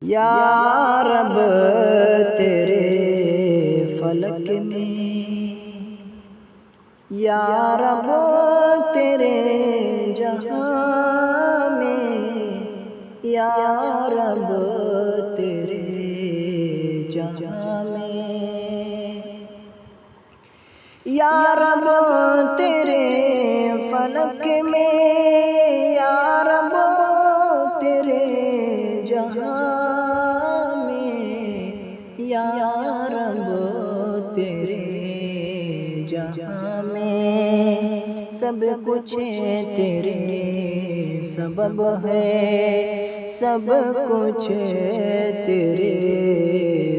یا رب تیرے فلک میں، یا رب تیرے جہاں میں، یا رب تیرے جہاں میں، یا رب تیرے فلک میں، یا رب تیرے جہاں میں، یا رب تیرے جہاں میں، سب کچھ تیرے سبب ہے، سب کچھ تیرے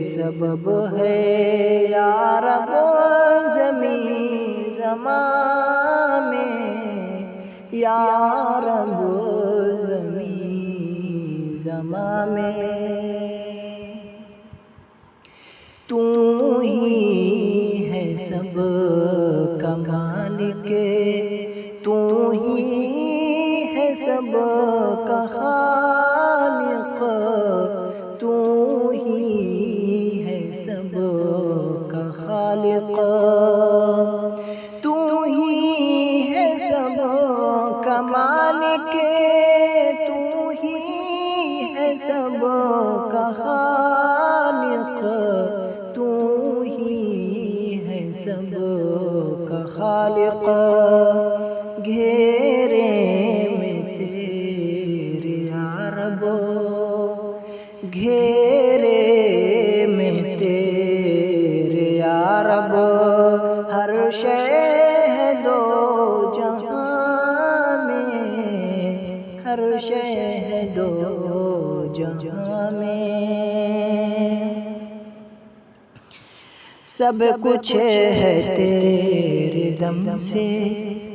سبب ہے، یا رب زمین زمان میں، یا رب زمین زمان میں، تو ہی ہے سب کا مالک، تو ہی ہے سب کا خالق، تو ہی ہے سب کا خالق، تو ہی ہے سب کا مالک، تو ہی ہے سب کا خالق، تو ہی ہے سب کا خالق، گھیرے میں تیرے یا رب، گھیرے میں تیرے یا رب، ہر شے ہے دو جہاں میں، ہر شے ہے دو جہاں میں، سب کچھ ہے تیرے دم سے،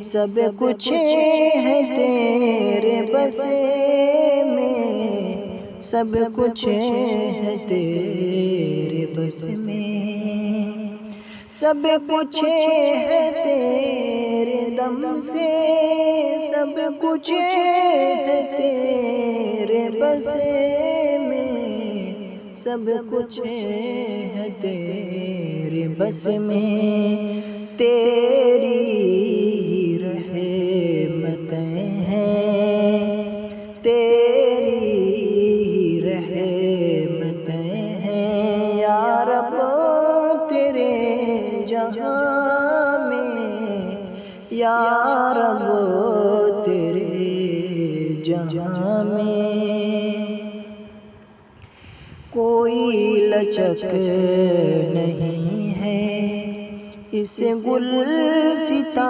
سب کچھ ہے تیرے بس میں، سب کچھ ہے تیرے بس میں، سب کچھ ہے تیرے دم سے، سب کچھ ہے تیرے بس میں، سب کچھ ہے تیرے بس میں، تیری رحمتیں ہیں، تیری رحمتیں ہیں، یا رب تیرے جہاں میں، یا رب تیرے جہاں میں، کوئی لچک نہیں ہے اس گلستان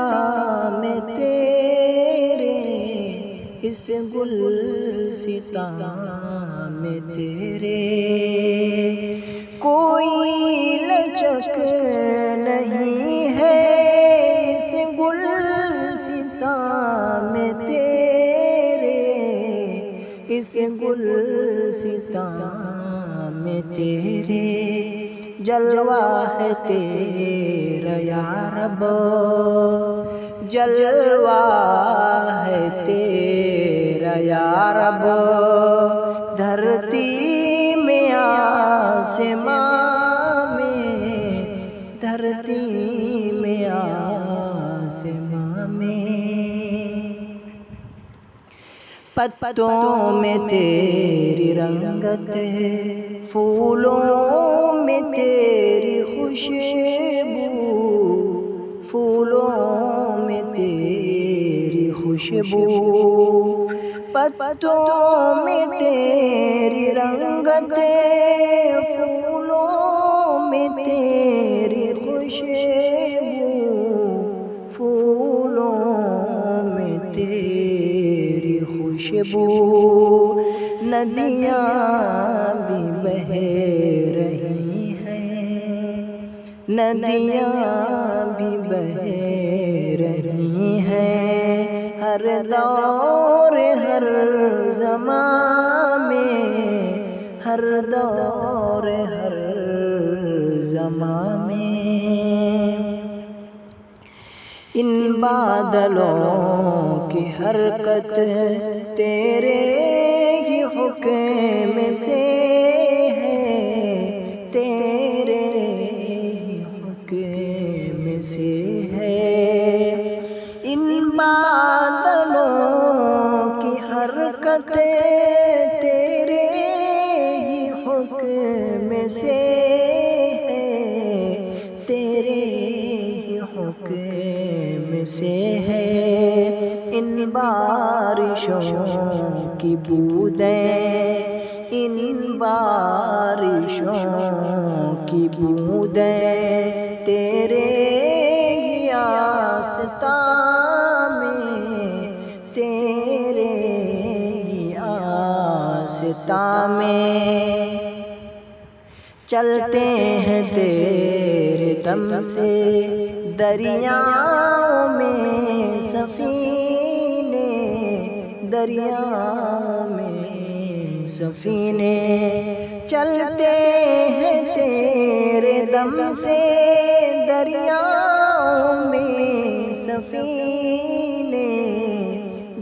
میں تیرے، اس گلستان میں تیرے، کوئی لچک نہیں ہے اس گلستان میں تیرے، اس گلستان میں تیرے، جلوہ ہے تیرا یا رب، جلوہ ہے تیرا یا رب، دھرتی میں آسمان میں، دھرتی میں آسمان میں، پتوں میں تیری رنگت ہے، پھولوں میں تیری خوشبو، پھولوں میں تیری خوشبو، پتوں میں تیری رنگت ہے، پھولوں میں تیری خوشبو، پھولوں میں تیری خوشبو، ندیاں بھی بہہ رہی ہیں، ندیاں بھی بہہ رہی ہیں، ہر دور ہر زمان میں، ہر دور ہر زمان میں، ان بادلوں کی حرکت تیرے ہی حکم سے ہے، تیرے ہی حکم سے ہے۔ ان بادلوں کی حرکتیں تیرے ہی حکم سے ہے، تیرے ہی حکم سے ہے۔ ان بارشوں کی بوندیں، ان بارشوں کی بوندیں تیرے ہی آستاں میں، تیرے ہی آستاں میں چلتے ہیں تیرے دم سے دریاؤں میں سفینے، دریاؤں میں سفینے چلتے ہیں تیرے دم سے دریاؤں میں سفینے،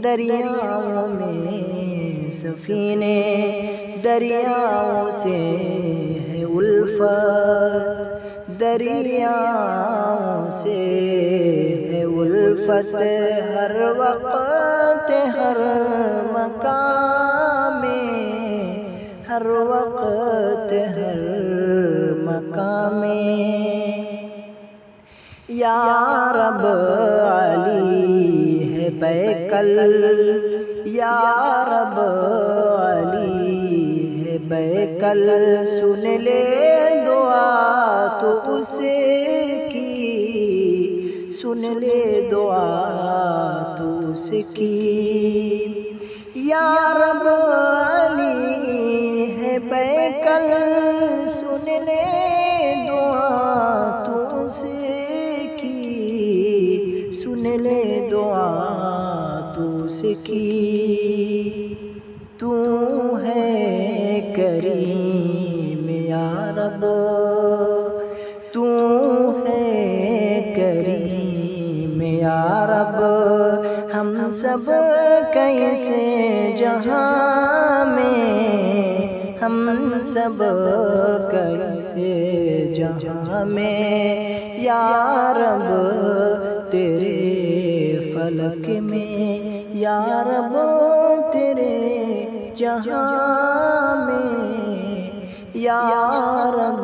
دریاؤں میں سفینے۔ دریاؤں سے ہے الفت، دریاؤں سے ہے الفت، ہر وقت ہر مقام میں، ہر وقت ہر مقام میں۔ یا رب علی ہے بیکل، یا رب علی ہے بیکل، سن لے دعا تو اس کی، سن لے دعا تو اس کی۔ یا رب علی ہے بیکل، سن لے دعا تو اس کی، سن لے دعا تو اس کی۔ تو ہے کریم یا رب، تو ہے کریم یا رب، ہم سب کیسے جہاں میں، ہم سب کیسے جہاں میں۔ یا رب تیرے فلک میں، یا رب تیرے جہاں میں، یا رب